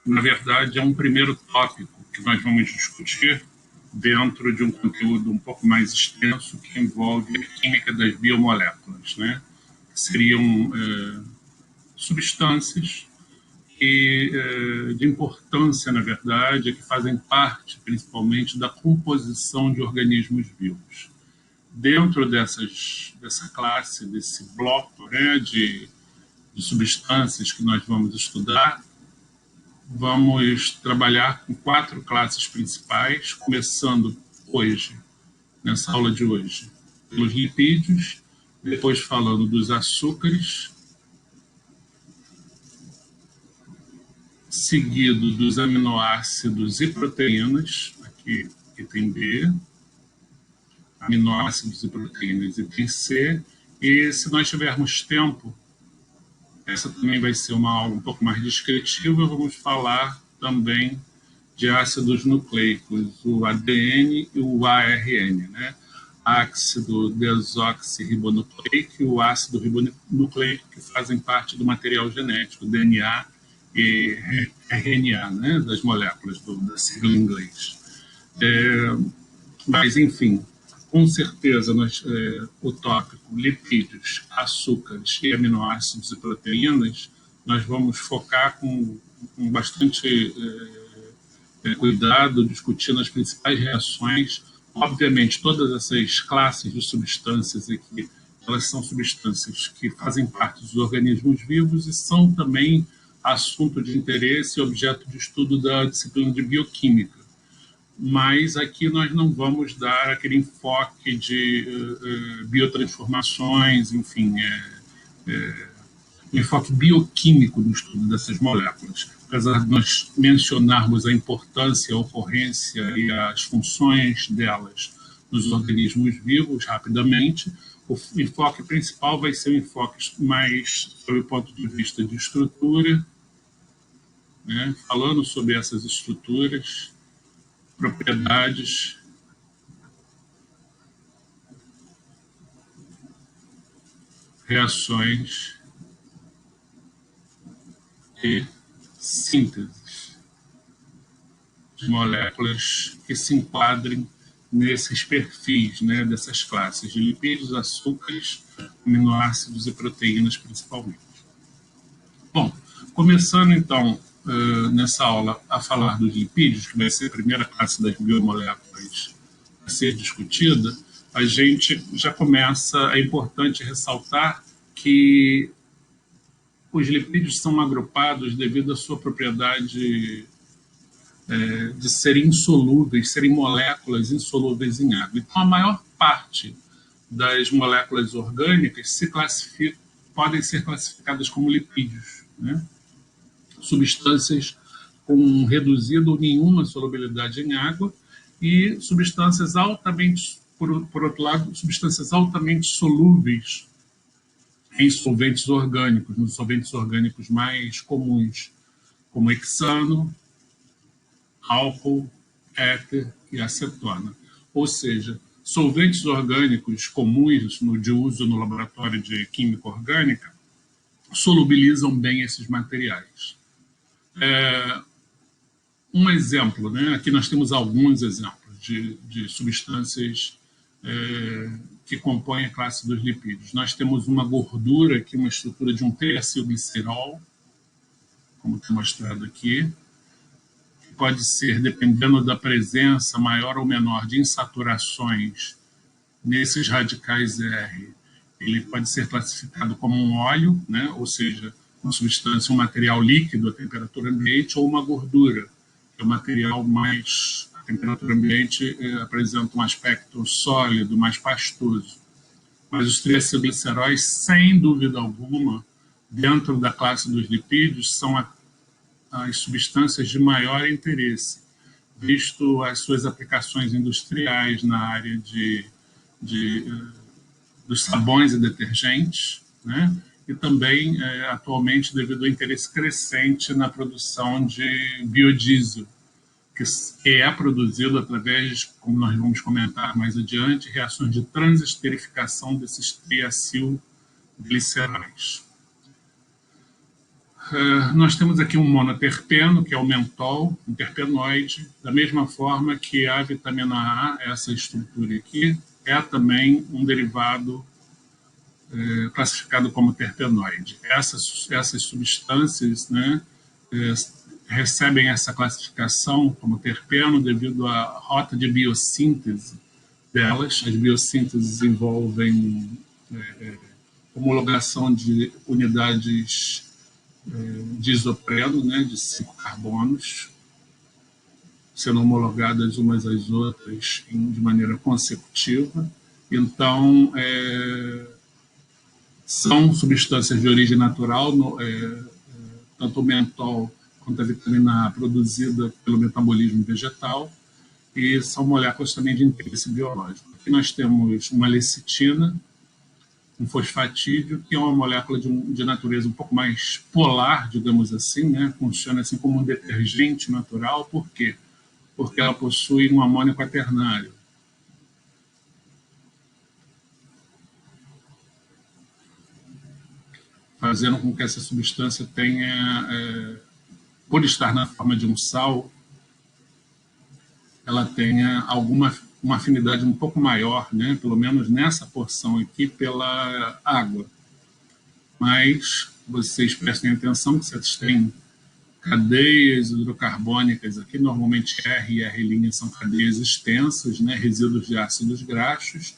na verdade, é um primeiro tópico que nós vamos discutir dentro de um conteúdo um pouco mais extenso que envolve a química das biomoléculas, né? Seriam substâncias de importância, na verdade, que fazem parte, principalmente, da composição de organismos vivos. Dentro dessa classe, desse bloco, né, de substâncias que nós vamos estudar, vamos trabalhar com 4 classes principais, começando hoje, nessa aula de hoje, pelos lipídios, depois falando dos açúcares, seguido dos aminoácidos e proteínas, aqui item B, aminoácidos e proteínas, item C, e se nós tivermos tempo, essa também vai ser uma aula um pouco mais descritiva, vamos falar também de ácidos nucleicos, o ADN e o ARN, né? Ácido desoxirribonucleico e o ácido ribonucleico, que fazem parte do material genético, DNA e RNA, né? Das moléculas, da sigla em inglês. Mas, enfim, com certeza, o tópico lipídios, açúcares e aminoácidos e proteínas, nós vamos focar com bastante cuidado, discutindo as principais reações. Obviamente, todas essas classes de substâncias aqui, elas são substâncias que fazem parte dos organismos vivos e são também assunto de interesse e objeto de estudo da disciplina de bioquímica. Mas aqui nós não vamos dar aquele enfoque de biotransformações, enfim, enfoque bioquímico no estudo dessas moléculas. Apesar de nós mencionarmos a importância, a ocorrência e as funções delas nos organismos vivos, rapidamente, o enfoque principal vai ser um enfoque mais sob o ponto de vista de estrutura, né, falando sobre essas estruturas, propriedades, reações e sínteses de moléculas que se enquadrem nesses perfis, né, dessas classes de lipídios, açúcares, aminoácidos e proteínas, principalmente. Bom, começando então nessa aula a falar dos lipídios, que vai ser a primeira classe das biomoléculas a ser discutida, a gente já começa, é importante ressaltar que os lipídios são agrupados devido à sua propriedade de serem insolúveis, serem moléculas insolúveis em água. Então, a maior parte das moléculas orgânicas podem ser classificadas como lipídios, né? Substâncias com reduzida ou nenhuma solubilidade em água e substâncias altamente, por outro lado, substâncias altamente solúveis em solventes orgânicos, nos solventes orgânicos mais comuns, como hexano, álcool, éter e acetona. Ou seja, solventes orgânicos comuns de uso no laboratório de química orgânica solubilizam bem esses materiais. Um exemplo, né? Aqui nós temos alguns exemplos de substâncias que compõem a classe dos lipídios. Nós temos uma gordura aqui, uma estrutura de um triacilglicerol, como está mostrado aqui, que pode ser, dependendo da presença maior ou menor de insaturações nesses radicais R, ele pode ser classificado como um óleo, né? Ou seja, uma substância, um material líquido à temperatura ambiente, ou uma gordura, que é um material mais, à temperatura ambiente, apresenta um aspecto sólido, mais pastoso. Mas os triacilgliceróis, sem dúvida alguma, dentro da classe dos lipídios, são as substâncias de maior interesse, visto as suas aplicações industriais na área dos sabões e detergentes, né? E também, atualmente, devido ao interesse crescente na produção de biodiesel, que é produzido através, como nós vamos comentar mais adiante, reações de transesterificação desses triacilgliceróis. Nós temos aqui um monoterpeno, que é o mentol, um terpenoide, da mesma forma que a vitamina A, essa estrutura aqui, é também um derivado classificado como terpenoide. Essas substâncias, né, recebem essa classificação como terpeno devido à rota de biossíntese delas. As biossínteses envolvem homologação de unidades de isopreno, né, de 5 carbonos, sendo homologadas umas às outras de maneira consecutiva. Então, são substâncias de origem natural, tanto o mentol quanto a vitamina A produzida pelo metabolismo vegetal, e são moléculas também de interesse biológico. Aqui nós temos uma lecitina, um fosfatídeo, que é uma molécula de natureza um pouco mais polar, digamos assim, né? Funciona assim como um detergente natural. Por quê? Porque ela possui um amônio quaternário. Fazendo com que essa substância tenha, por estar na forma de um sal, ela tenha uma afinidade um pouco maior, né? Pelo menos nessa porção aqui, pela água. Mas vocês prestem atenção que vocês têm cadeias hidrocarbônicas aqui, normalmente R e R' são cadeias extensas, né? Resíduos de ácidos graxos,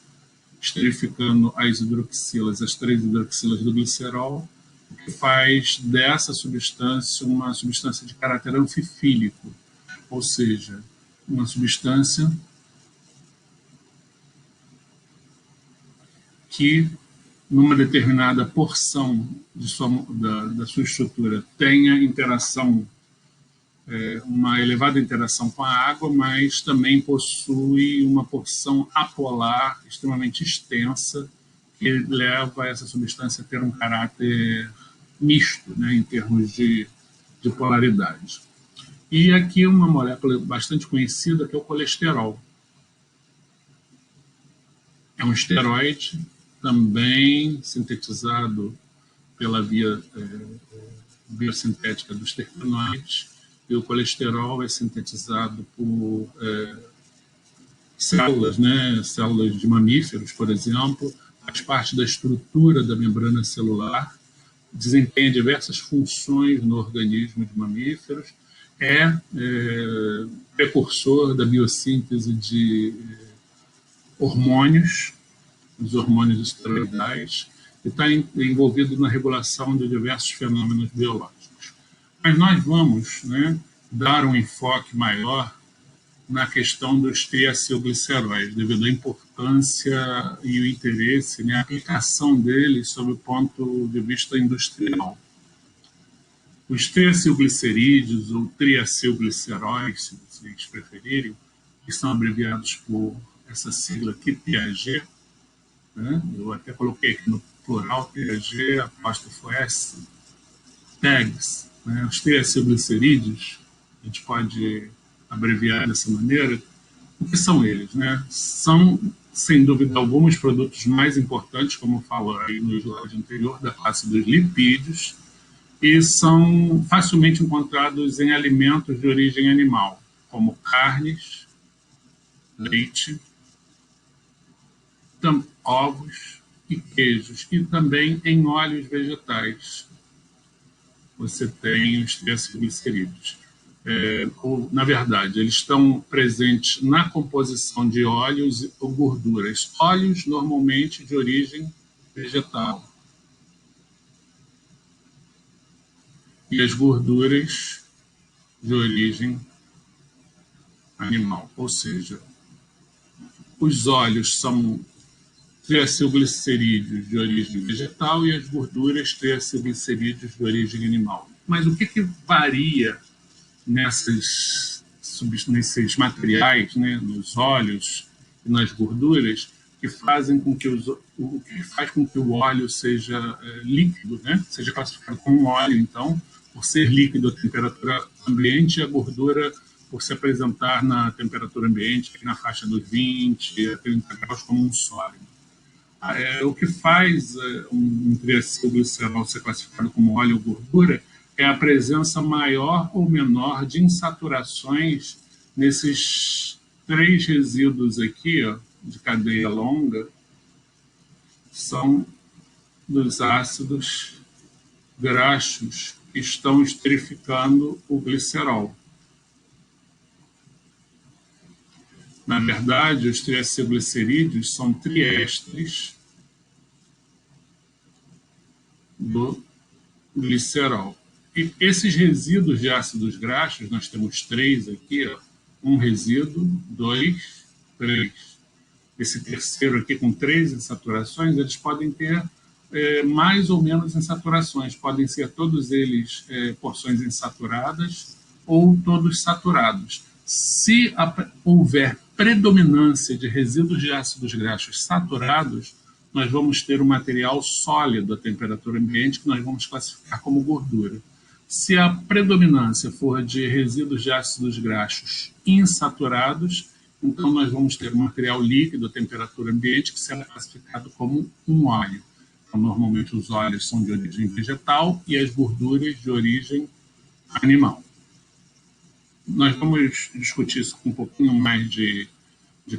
esterificando as hidroxilas, as 3 hidroxilas do glicerol, o que faz dessa substância uma substância de caráter anfifílico, ou seja, uma substância que, numa determinada porção da sua estrutura, tenha interação, uma elevada interação com a água, mas também possui uma porção apolar extremamente extensa, que leva essa substância a ter um caráter misto, né, em termos de polaridade. E aqui uma molécula bastante conhecida, que é o colesterol. É um esteroide, também sintetizado pela via biosintética dos terpenoides, e o colesterol é sintetizado por células, né, células de mamíferos, por exemplo, faz parte da estrutura da membrana celular, desempenha diversas funções no organismo de mamíferos, é precursor da biossíntese de hormônios, os hormônios esteroidais, e está envolvido na regulação de diversos fenômenos biológicos. Mas nós vamos, né, dar um enfoque maior na questão dos triacilgliceróis, devido à importância e o interesse, né, a aplicação deles sob o ponto de vista industrial. Os triacilglicerídeos ou triacilgliceróis, se vocês preferirem, que são abreviados por essa sigla aqui, TAG, né? Eu até coloquei aqui no plural, TAG, apóstrofo S, tags, né? Os triacilglicerídeos, a gente pode abreviar dessa maneira. O que são eles, né? São, sem dúvida alguma, os produtos mais importantes, como eu falo aí no slide anterior, da classe dos lipídios, e são facilmente encontrados em alimentos de origem animal, como carnes, leite, ovos e queijos, e também em óleos vegetais. Você tem os triacilglicerídeos. Na verdade, eles estão presentes na composição de óleos ou gorduras. Óleos, normalmente, de origem vegetal. E as gorduras de origem animal. Ou seja, os óleos são triacilglicerídeos de origem vegetal e as gorduras triacilglicerídeos de origem animal. Mas o que varia nesses materiais, né, nos óleos e nas gorduras, que fazem com que o que faz com que o óleo seja líquido, né, seja classificado como óleo, então, por ser líquido a temperatura ambiente, e a gordura por se apresentar na temperatura ambiente, aqui na faixa dos 20 a 30 graus, como um sólido. O que faz um triacilglicerol ser classificado como óleo ou gordura é a presença maior ou menor de insaturações nesses 3 resíduos aqui, ó, de cadeia longa, são dos ácidos graxos que estão esterificando o glicerol. Na verdade, os triacilglicerídeos são triésteres do glicerol. E esses resíduos de ácidos graxos, nós temos 3 aqui, ó, um resíduo, 2, 3. Esse terceiro aqui com 3 insaturações, eles podem ter mais ou menos insaturações. Podem ser todos eles porções insaturadas ou todos saturados. Se houver predominância de resíduos de ácidos graxos saturados, nós vamos ter um material sólido à temperatura ambiente que nós vamos classificar como gordura. Se a predominância for de resíduos de ácidos graxos insaturados, então nós vamos ter um material líquido à temperatura ambiente que será classificado como um óleo. Então, normalmente os óleos são de origem vegetal e as gorduras de origem animal. Nós vamos discutir isso com um pouquinho mais de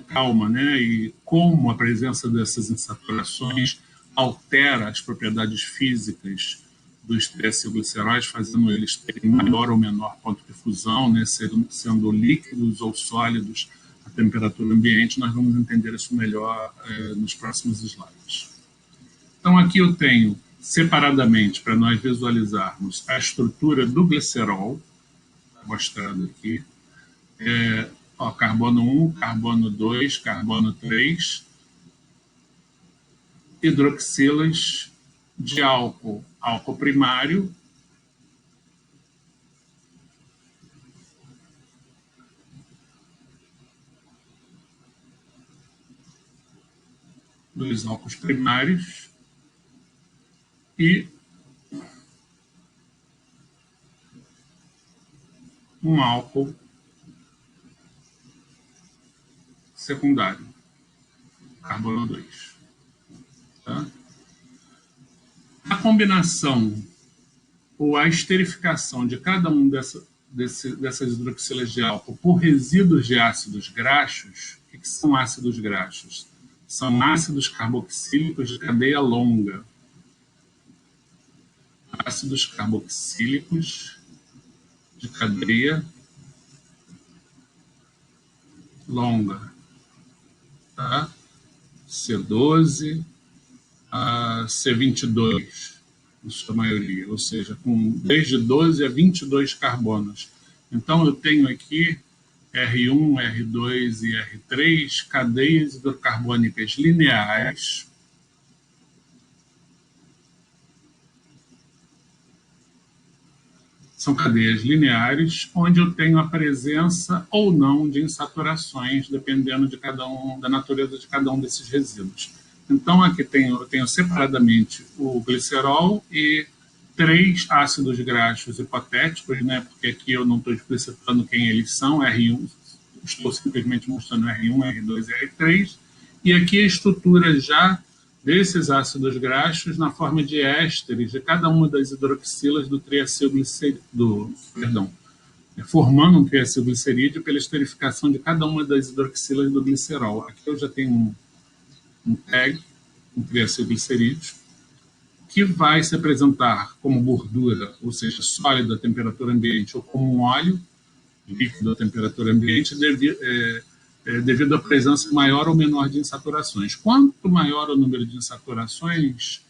calma, né? E como a presença dessas insaturações altera as propriedades físicas dos triacilgliceróis, fazendo eles terem maior ou menor ponto de fusão, né? Sendo líquidos ou sólidos à temperatura ambiente. Nós vamos entender isso melhor nos próximos slides. Então, aqui eu tenho separadamente, para nós visualizarmos, a estrutura do glicerol, mostrado aqui, carbono 1, carbono 2, carbono 3, hidroxilas de álcool, álcool primário, dois álcools primários e um álcool secundário, carbono 2. Tá? A combinação ou a esterificação de cada um dessas hidroxilas de álcool por resíduos de ácidos graxos, o que são ácidos graxos? São ácidos carboxílicos de cadeia longa. Ácidos carboxílicos de cadeia longa, tá? C12 a C22, em sua maioria, ou seja, com desde 12 a 22 carbonos. Então, eu tenho aqui R1, R2 e R3, cadeias hidrocarbônicas lineares, são cadeias lineares, onde eu tenho a presença ou não de insaturações, dependendo da natureza de cada um desses resíduos. Então, aqui eu tenho separadamente o glicerol e 3 ácidos graxos hipotéticos, né? Porque aqui eu não estou explicitando quem eles são, R1, estou simplesmente mostrando R1, R2 e R3, e aqui a estrutura já desses ácidos graxos na forma de ésteres de cada uma das hidroxilas do triacilglicerídeo, formando um triacilglicerídeo pela esterificação de cada uma das hidroxilas do glicerol. Aqui eu já tenho um tag, um triacilglicerídeo, que vai se apresentar como gordura, ou seja, sólido à temperatura ambiente, ou como um óleo líquido à temperatura ambiente, devido à presença maior ou menor de insaturações. Quanto maior o número de insaturações,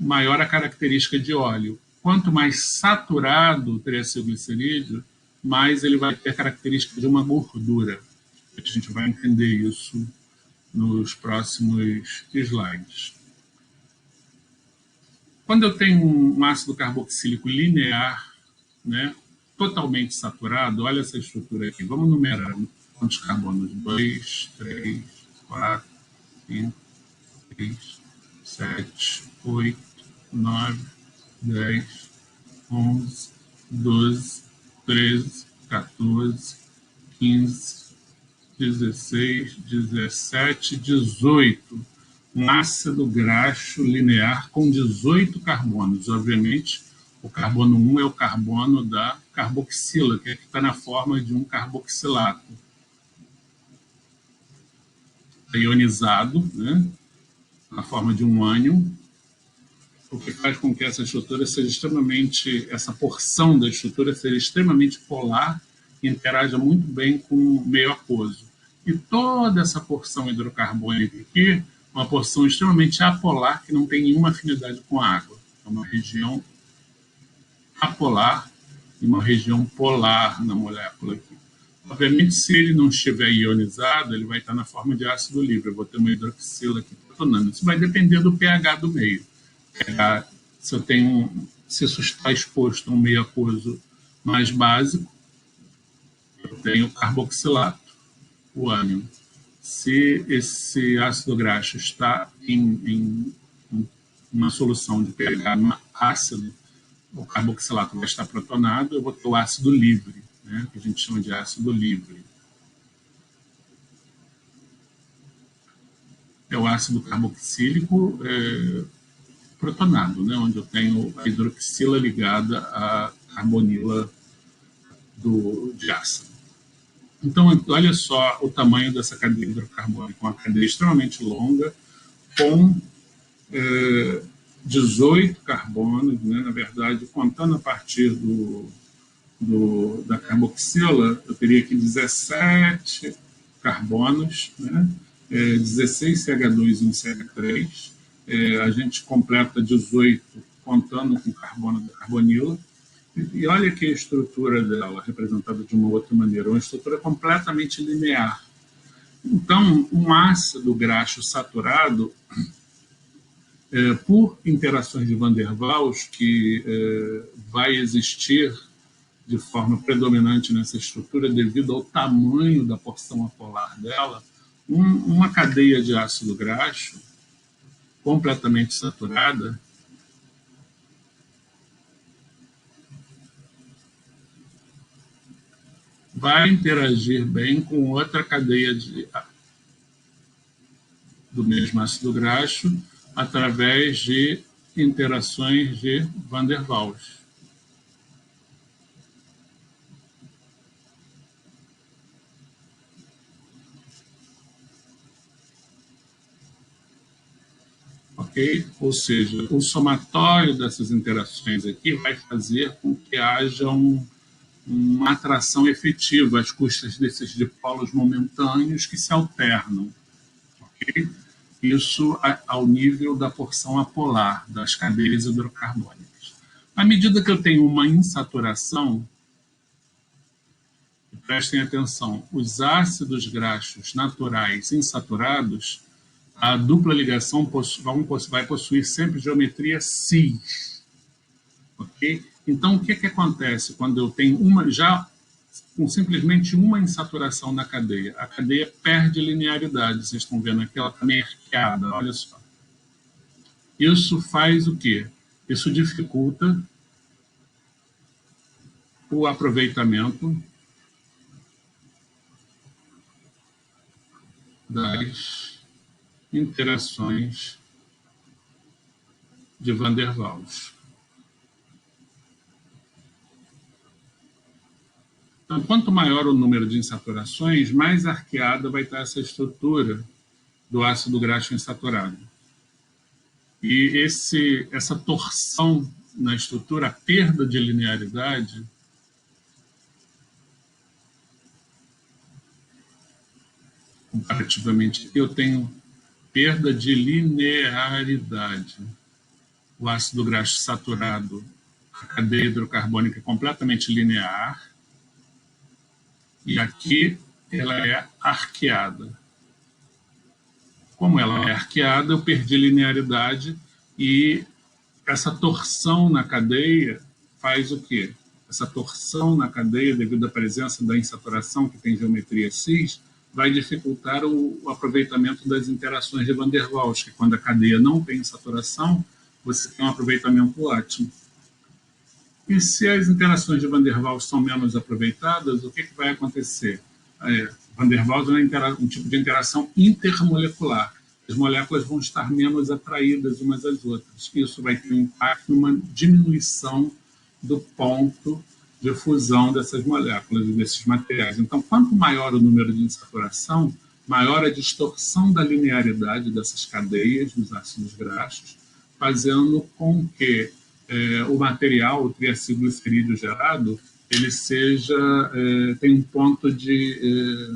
maior a característica de óleo. Quanto mais saturado o triacilglicerídeo, mais ele vai ter a característica de uma gordura. A gente vai entender isso nos próximos slides. Quando eu tenho um ácido carboxílico linear, né, totalmente saturado, olha essa estrutura aqui, vamos numerar quantos carbonos? 2, 3, 4, 5, 6, 7, 8, 9, 10, 11, 12, 13, 14, 15, 16, 17, 18. Um ácido graxo linear com 18 carbonos. Obviamente, O carbono 1 é o carbono da carboxila, que está na forma de um carboxilato. É ionizado, né, na forma de um ânion, o que faz com que essa estrutura seja extremamente, essa porção da estrutura seja extremamente polar e interaja muito bem com o meio aquoso. E toda essa porção hidrocarbônica aqui, uma porção extremamente apolar, que não tem nenhuma afinidade com a água. É uma região apolar e uma região polar na molécula aqui. Obviamente, se ele não estiver ionizado, ele vai estar na forma de ácido livre. Eu vou ter uma hidroxila aqui protonando. Isso vai depender do pH do meio. Se isso está exposto a um meio aquoso mais básico, eu tenho carboxilato, o ânion. Se esse ácido graxo está em uma solução de pH ácido, o carboxilato vai estar protonado, eu vou ter o ácido livre, né, que a gente chama de ácido livre. É o ácido carboxílico protonado, né, onde eu tenho a hidroxila ligada à carbonila de ácido. Então, olha só o tamanho dessa cadeia hidrocarbônica, uma cadeia extremamente longa, com 18 carbonos, né? Na verdade, contando a partir da carboxila, eu teria aqui 17 carbonos, né? 16 CH2 e 1 CH3. A gente completa 18 contando com o carbono da carbonila. E olha aqui a estrutura dela, representada de uma outra maneira, uma estrutura completamente linear. Então, um ácido graxo saturado, por interações de Van der Waals, que vai existir de forma predominante nessa estrutura devido ao tamanho da porção apolar dela, uma cadeia de ácido graxo completamente saturada vai interagir bem com outra cadeia do mesmo ácido graxo através de interações de Van der Waals. Ok? Ou seja, o somatório dessas interações aqui vai fazer com que haja uma atração efetiva às custas desses dipolos momentâneos que se alternam. Okay? Isso ao nível da porção apolar das cadeias hidrocarbônicas. À medida que eu tenho uma insaturação, prestem atenção, os graxos naturais insaturados, a dupla ligação vai possuir sempre geometria cis. Ok? Então, o que acontece quando eu tenho com simplesmente uma insaturação na cadeia? A cadeia perde linearidade. Vocês estão vendo aqui, ela está meio arqueada, olha só. Isso faz o quê? Isso dificulta o aproveitamento das interações de Van der Waals. Então, quanto maior o número de insaturações, mais arqueada vai estar essa estrutura do ácido graxo insaturado. E essa torção na estrutura, a perda de linearidade, comparativamente, eu tenho perda de linearidade. O ácido graxo saturado, a cadeia hidrocarbônica é completamente linear, e aqui ela é arqueada. Como ela é arqueada, eu perdi linearidade e essa torção na cadeia faz o quê? Essa torção na cadeia, devido à presença da insaturação, que tem geometria cis, vai dificultar o aproveitamento das interações de Van der Waals, que quando a cadeia não tem insaturação, você tem um aproveitamento ótimo. E se as interações de Van der Waals são menos aproveitadas, o que vai acontecer? Van der Waals é um tipo de interação intermolecular. As moléculas vão estar menos atraídas umas às outras. Isso vai ter um impacto numa diminuição do ponto de fusão dessas moléculas e desses materiais. Então, quanto maior o número de insaturação, maior a distorção da linearidade dessas cadeias dos ácidos graxos, fazendo com que o material, o triacilglicerídeo gerado, ele tem um ponto de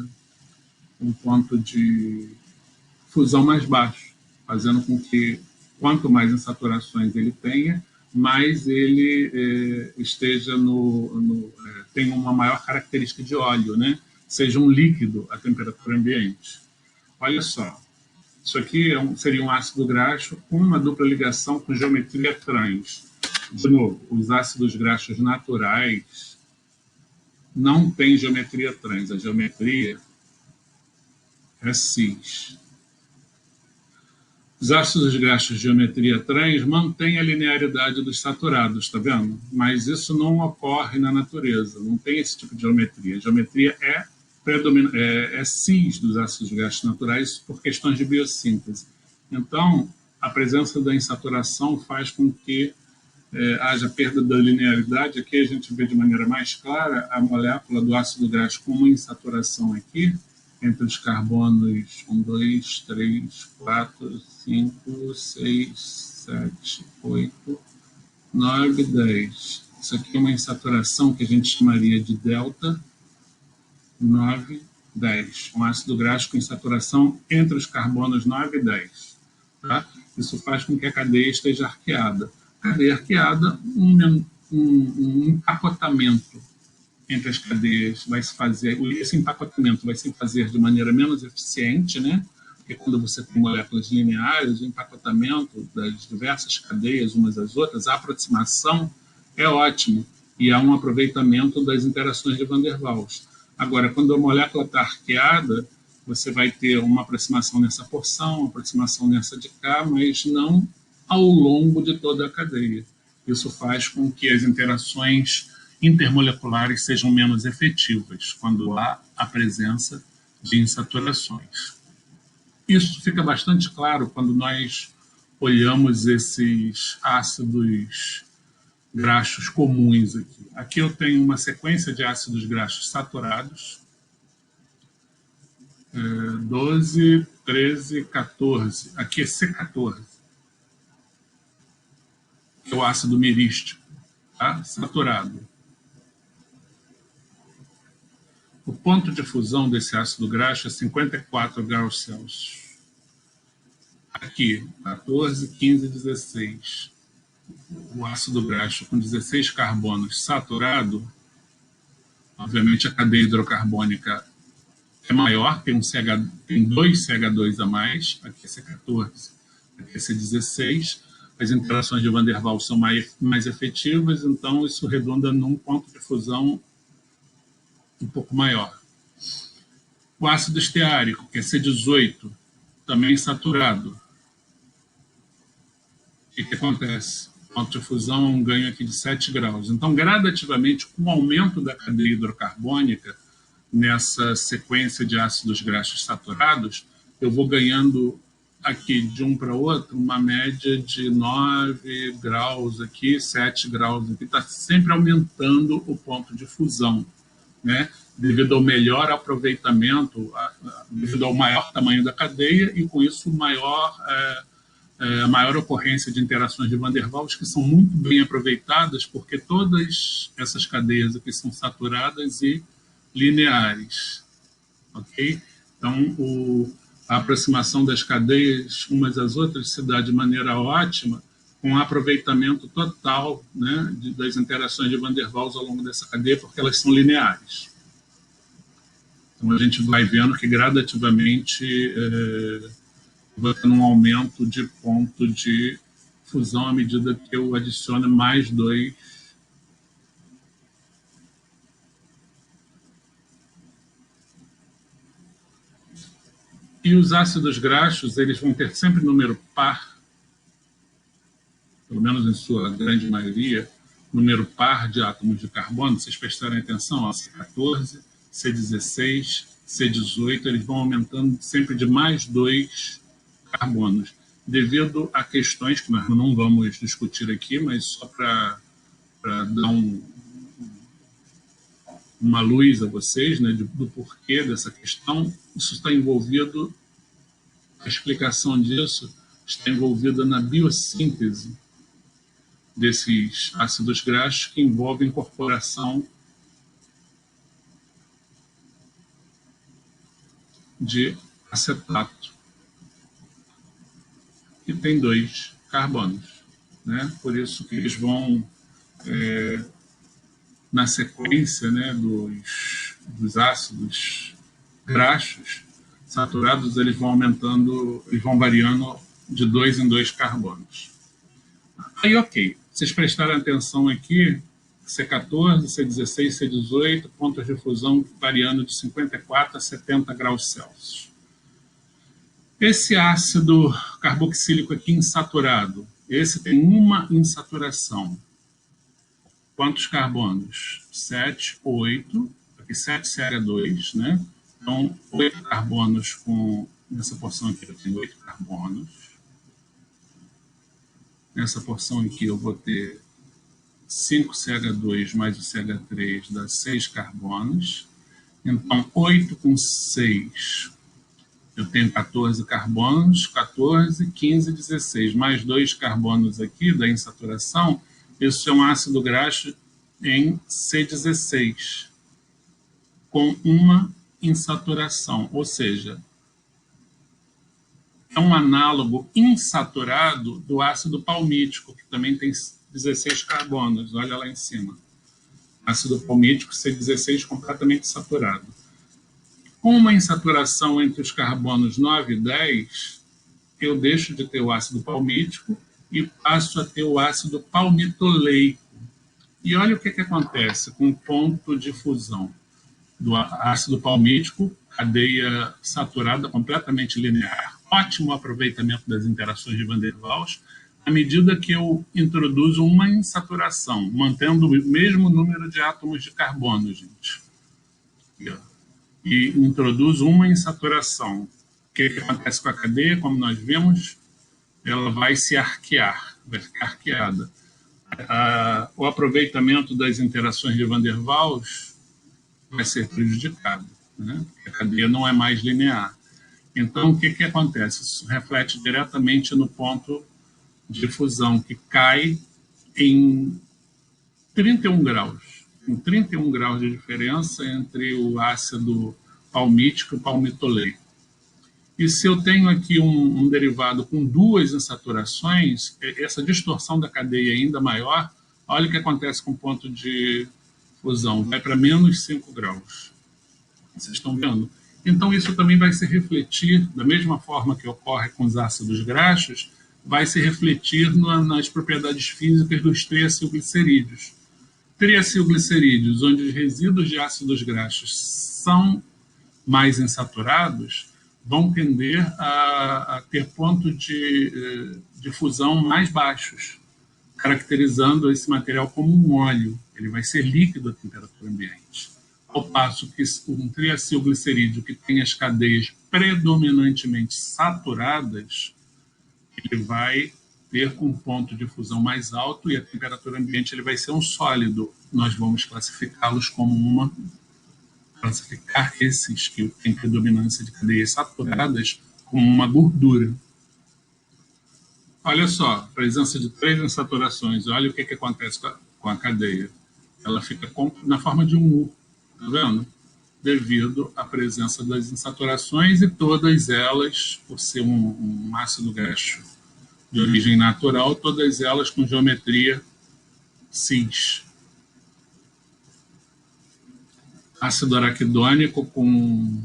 fusão mais baixo, fazendo com que quanto mais insaturações ele tenha, mais ele tenha uma maior característica de óleo, né? Seja um líquido à temperatura ambiente. Olha só, isso aqui seria um ácido graxo com uma dupla ligação com geometria trans. De novo, os ácidos graxos naturais não têm geometria trans, a geometria é cis. Os ácidos graxos de geometria trans mantêm a linearidade dos saturados, está vendo? Mas isso não ocorre na natureza, não tem esse tipo de geometria. A geometria é cis dos ácidos graxos naturais por questões de biossíntese. Então, a presença da insaturação faz com que haja perda da linearidade. Aqui a gente vê de maneira mais clara a molécula do ácido graxo com uma insaturação aqui, entre os carbonos 1, 2, 3, 4, 5, 6, 7, 8, 9, 10. Isso aqui é uma insaturação que a gente chamaria de delta 9, 10. Um ácido graxo com insaturação entre os carbonos 9 e 10. Tá? Isso faz com que a cadeia esteja arqueada. Cadeia arqueada, um empacotamento entre as cadeias vai se fazer, esse empacotamento vai se fazer de maneira menos eficiente, né? Porque quando você tem moléculas lineares, o empacotamento das diversas cadeias umas às outras, a aproximação é ótimo e há um aproveitamento das interações de Van der Waals. Agora, quando a molécula está arqueada, você vai ter uma aproximação nessa porção, uma aproximação nessa de cá, mas não ao longo de toda a cadeia. Isso faz com que as interações intermoleculares sejam menos efetivas, quando há a presença de insaturações. Isso fica bastante claro quando nós olhamos esses ácidos graxos comuns aqui. Aqui eu tenho uma sequência de ácidos graxos saturados, 12, 13, 14. Aqui é C14, que é o ácido mirístico, tá? Saturado. O ponto de fusão desse ácido graxo é 54 graus Celsius. Aqui, 14, 15, 16. O ácido graxo com 16 carbonos saturado, obviamente a cadeia hidrocarbônica é maior, tem dois CH2 a mais, aqui é C14, aqui é C16. As interações de Van der Waals são mais efetivas, então isso redunda num ponto de fusão um pouco maior. O ácido esteárico, que é C18, também saturado. O que acontece? O ponto de fusão é um ganho aqui de 7 graus. Então, gradativamente, com o aumento da cadeia hidrocarbônica, nessa sequência de ácidos graxos saturados, eu vou ganhando aqui de um para outro uma média de 9 graus aqui, 7 graus aqui. Está sempre aumentando o ponto de fusão, né? Devido ao melhor aproveitamento, devido ao maior tamanho da cadeia e, com isso, a maior ocorrência de interações de Van der Waals, que são muito bem aproveitadas, porque todas essas cadeias aqui são saturadas e lineares. Ok? Então, a aproximação das cadeias umas às outras se dá de maneira ótima, com aproveitamento total, né, das interações de Van der Waals ao longo dessa cadeia, porque elas são lineares. Então, a gente vai vendo que gradativamente vai tendo um aumento de ponto de fusão à medida que eu adiciono mais 2. E os ácidos graxos, eles vão ter sempre número par, pelo menos em sua grande maioria, número par de átomos de carbono. Vocês prestarem atenção, ó, C14, C16, C18, eles vão aumentando sempre de mais 2 carbonos, devido a questões que nós não vamos discutir aqui, mas só para para dar uma luz a vocês, né, do porquê dessa questão. Isso está envolvido, a explicação disso está envolvida na biossíntese desses ácidos graxos que envolvem incorporação de acetato, que tem 2 carbonos, né? Por isso que eles vão, na sequência, né, dos ácidos graxos saturados, eles vão aumentando, eles vão variando de 2 em 2 carbonos. Aí, ok, vocês prestaram atenção aqui, C14, C16, C18, pontos de fusão variando de 54 a 70 graus Celsius. Esse ácido carboxílico aqui insaturado, esse tem uma insaturação. Quantos carbonos? 7, 8, aqui 7 CH2, né? Então, 8 carbonos com, nessa porção aqui eu tenho 8 carbonos. Nessa porção aqui eu vou ter 5 CH2 mais o CH3 dá 6 carbonos. Então, 8 com 6, eu tenho 14 carbonos, 14, 15, 16, mais 2 carbonos aqui da insaturação, isso é um ácido graxo em C16, com uma insaturação, ou seja, é um análogo insaturado do ácido palmítico, que também tem 16 carbonos, olha lá em cima. Ácido palmítico C16 completamente saturado. Com uma insaturação entre os carbonos 9 e 10, eu deixo de ter o ácido palmítico e passo a ter o ácido palmitoleico. E olha o que acontece com o ponto de fusão do ácido palmítico, cadeia saturada completamente linear, ótimo aproveitamento das interações de Van der Waals, à medida que eu introduzo uma insaturação, mantendo o mesmo número de átomos de carbono, gente. E introduzo uma insaturação. O que acontece com a cadeia? Como nós vimos, ela vai se arquear, vai ficar arqueada. O aproveitamento das interações de Van der Waals vai ser prejudicado, né? A cadeia não é mais linear. Então, o que acontece? Isso reflete diretamente no ponto de fusão, que cai em 31 graus. Em 31 graus de diferença entre o ácido palmítico e o palmitoleico. E se eu tenho aqui um derivado com 2 insaturações, essa distorção da cadeia é ainda maior, olha o que acontece com o ponto de fusão, vai para menos 5 graus. Vocês estão vendo? Então, isso também vai se refletir, da mesma forma que ocorre com os ácidos graxos, vai se refletir nas propriedades físicas dos triacilglicerídeos. Triacilglicerídeos, onde os resíduos de ácidos graxos são mais insaturados, vão tender a ter pontos de fusão mais baixos, caracterizando esse material como um óleo. Ele vai ser líquido à temperatura ambiente. Ao passo que um triacilglicerídeo que tem as cadeias predominantemente saturadas, ele vai ter um ponto de fusão mais alto e a temperatura ambiente ele vai ser um sólido. Nós vamos classificá-los como classificar esses que têm predominância de cadeias saturadas como uma gordura. Olha só, presença de 3 insaturações. Olha o que acontece com a cadeia. Ela fica na forma de um U, tá vendo? Devido à presença das insaturações e todas elas, por ser um ácido graxo de origem natural, todas elas com geometria cis. Ácido araquidônico com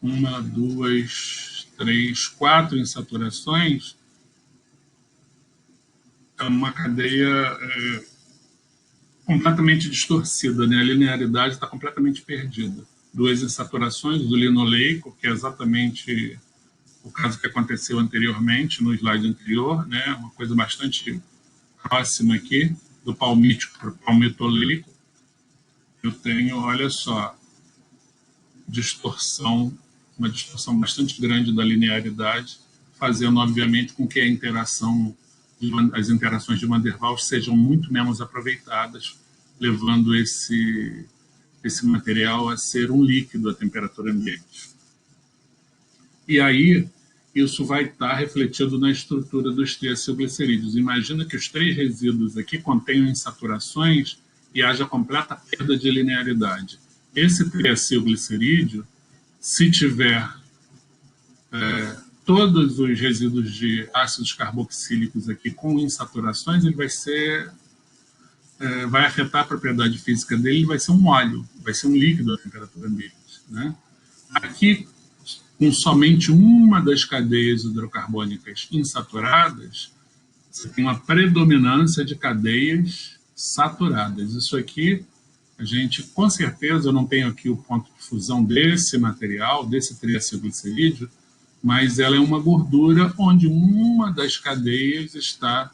1, 2, 3, 4 insaturações, é uma cadeia completamente distorcida, né? A linearidade está completamente perdida. 2 insaturações do linoleico, que é exatamente o caso que aconteceu anteriormente, no slide anterior, né? Uma coisa bastante próxima aqui, do palmítico para o palmitoleico. Eu tenho, olha só, uma distorção bastante grande da linearidade, fazendo, obviamente, com que a interação as interações de Van der Waals sejam muito menos aproveitadas, levando esse material a ser um líquido à temperatura ambiente. E aí, isso vai estar refletido na estrutura dos triacilglicerídeos. Imagina que os 3 resíduos aqui contenham insaturações e haja completa perda de linearidade. Esse triacilglicerídeo, se tiver todos os resíduos de ácidos carboxílicos aqui com insaturações, ele vai afetar a propriedade física dele, ele vai ser um óleo, vai ser um líquido à temperatura ambiente, né? Aqui, com somente uma das cadeias hidrocarbônicas insaturadas, você tem uma predominância de cadeias saturadas. Isso aqui, a gente, com certeza, eu não tenho aqui o ponto de fusão desse material, desse triacilglicerídeo, mas ela é uma gordura onde uma das cadeias está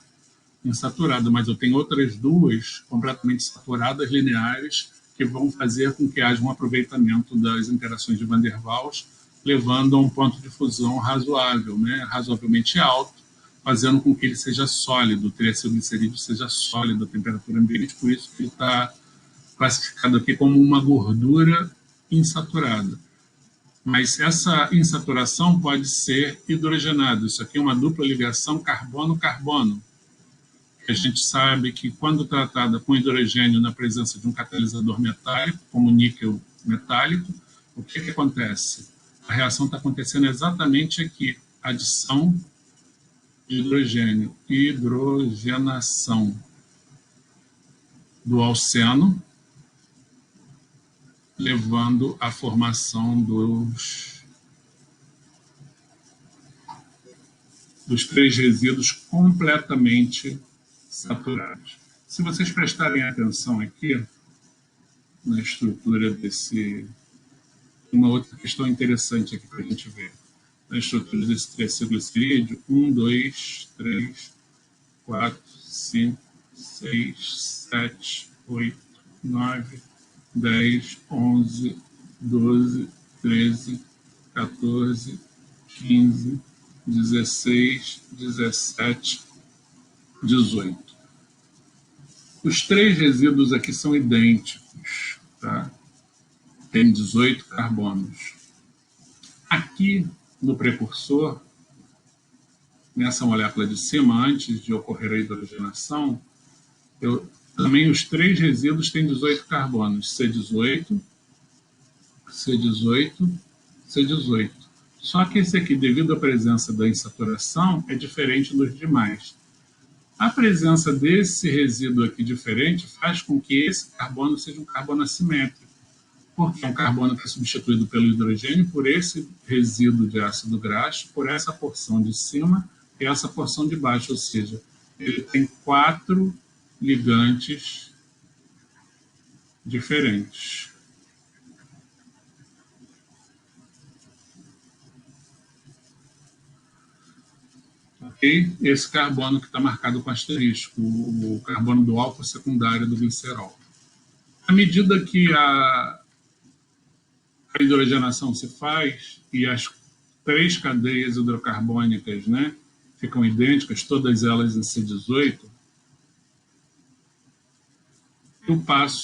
insaturada, mas eu tenho outras 2 completamente saturadas, lineares, que vão fazer com que haja um aproveitamento das interações de Van der Waals, levando a um ponto de fusão razoável, né, razoavelmente alto, fazendo com que ele seja sólido, o triacilglicerídeo seja sólido à temperatura ambiente, por isso que ele está classificado aqui como uma gordura insaturada. Mas essa insaturação pode ser hidrogenada. Isso aqui é uma dupla ligação carbono-carbono. A gente sabe que, quando tratada com hidrogênio na presença de um catalisador metálico, como níquel metálico, o que acontece? A reação está acontecendo exatamente aqui. Adição de hidrogênio, hidrogenação do alceno, levando à formação dos 3 resíduos completamente saturados. Se vocês prestarem atenção aqui na estrutura desse... Uma outra questão interessante aqui para a gente ver. Na estrutura desse triacilglicerídeo, 1, 2, 3, 4, 5, 6, 7, 8, 9, 10, 11, 12, 13, 14, 15, 16, 17, 18. Os 3 resíduos aqui são idênticos, tá? Tem 18 carbonos. Aqui, no precursor, nessa molécula de cima, antes de ocorrer a hidrogenação, também os 3 resíduos têm 18 carbonos, C18, C18, C18. Só que esse aqui, devido à presença da insaturação, é diferente dos demais. A presença desse resíduo aqui diferente faz com que esse carbono seja um carbono assimétrico, porque é um carbono que é substituído pelo hidrogênio por esse resíduo de ácido graxo, por essa porção de cima e essa porção de baixo, ou seja, ele tem 4 ligantes diferentes. Ok? Esse carbono que está marcado com asterisco, o carbono do álcool secundário do glicerol. À medida que a hidrogenação se faz e as 3 cadeias hidrocarbônicas, né, ficam idênticas, todas elas em C18,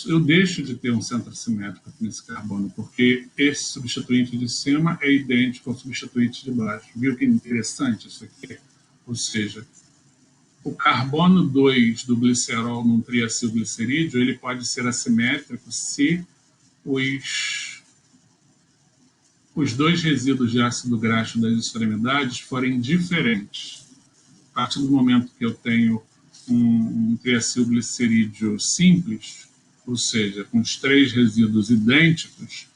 eu deixo de ter um centro assimétrico aqui nesse carbono, porque esse substituinte de cima é idêntico ao substituinte de baixo. Viu que interessante isso aqui? Ou seja, o carbono 2 do glicerol num triacilglicerídeo, ele pode ser assimétrico se os 2 resíduos de ácido graxo das extremidades forem diferentes. A partir do momento que eu tenho um triacilglicerídeo simples, ou seja, com os 3 resíduos idênticos,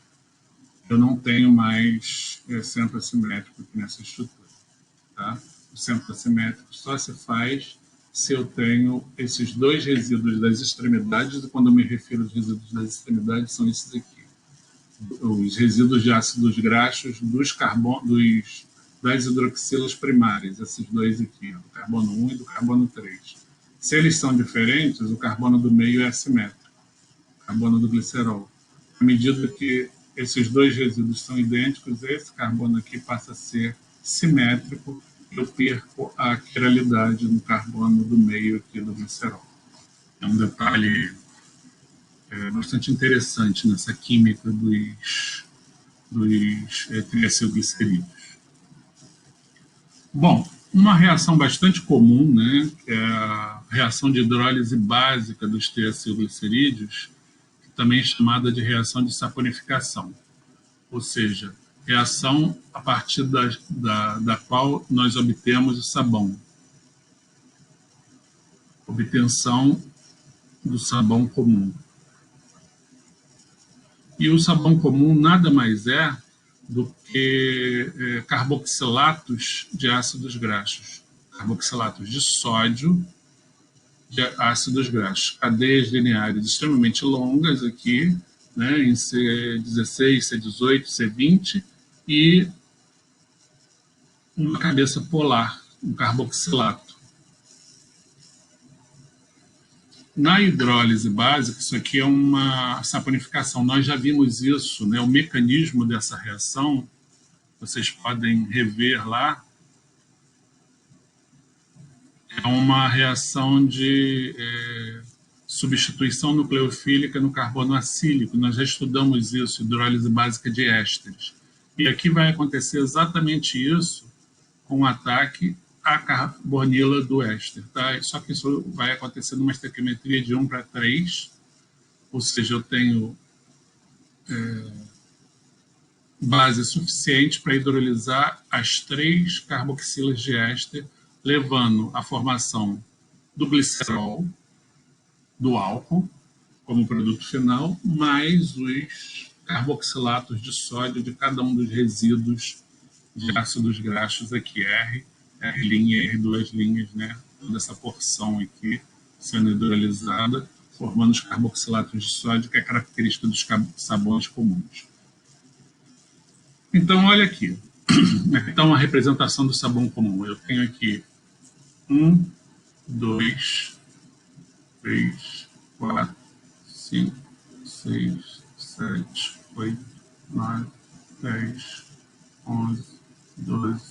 eu não tenho mais centro assimétrico aqui nessa estrutura. Tá? O centro assimétrico só se faz se eu tenho esses 2 resíduos das extremidades, e quando eu me refiro aos resíduos das extremidades, são esses aqui. Os resíduos de ácidos graxos das hidroxilas primárias, esses 2 aqui, do carbono 1 e do carbono 3. Se eles são diferentes, o carbono do meio é assimétrico, o carbono do glicerol. À medida que esses 2 resíduos são idênticos, esse carbono aqui passa a ser simétrico eu perco a quiralidade no carbono do meio aqui do glicerol. É um detalhe bastante interessante nessa química dos triacilglicerídeos. Bom, uma reação bastante comum, né, que é a reação de hidrólise básica dos triacilglicerídeos, também chamada de reação de saponificação, ou seja, reação a partir da qual nós obtemos o sabão. Obtenção do sabão comum. E o sabão comum nada mais é do que carboxilatos de ácidos graxos. Carboxilatos de sódio de ácidos graxos. Cadeias lineares extremamente longas aqui, né, em C16, C18, C20, e uma cabeça polar, um carboxilato. Na hidrólise básica, isso aqui é uma saponificação. Nós já vimos isso, né? O mecanismo dessa reação, vocês podem rever lá, é uma reação de substituição nucleofílica no carbono acílico. Nós já estudamos isso, hidrólise básica de ésteres. E aqui vai acontecer exatamente isso com o ataque à carbonila do éster. Tá? Só que isso vai acontecer numa estequiometria de 1:3, ou seja, eu tenho base suficiente para hidrolisar as 3 carboxilas de éster, levando à formação do glicerol, do álcool, como produto final, mais os carboxilatos de sódio de cada um dos resíduos de ácidos graxos aqui, R' e R2', né? Toda essa porção aqui sendo hidrolisada, formando os carboxilatos de sódio, que é característica dos sabões comuns. Então, olha aqui. Então, a representação do sabão comum. Eu tenho aqui 1, 2, 3, 4, 5, 6, 7, 8, 9, 10, 11, 12,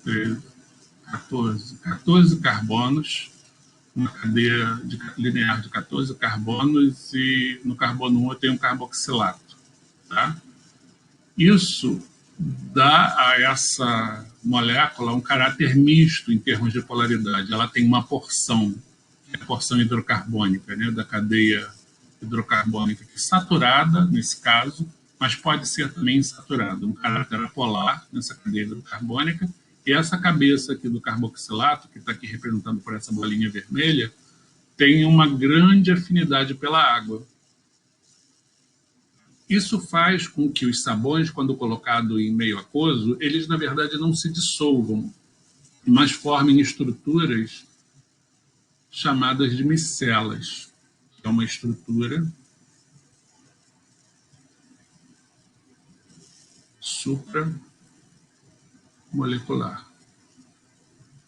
13, 14. 14 carbonos, uma cadeia linear de 14 carbonos, e no carbono 1 eu tenho um carboxilato. Tá? Isso dá a essa molécula um caráter misto em termos de polaridade. Ela tem uma porção, que é a porção hidrocarbônica, né, da cadeia hidrocarbônica, que é saturada, nesse caso, mas pode ser também insaturada, um caráter apolar nessa cadeia hidrocarbônica. E essa cabeça aqui do carboxilato, que está aqui representado por essa bolinha vermelha, tem uma grande afinidade pela água. Isso faz com que os sabões, quando colocados em meio aquoso, eles, na verdade, não se dissolvam, mas formem estruturas chamadas de micelas, que é uma estrutura supramolecular.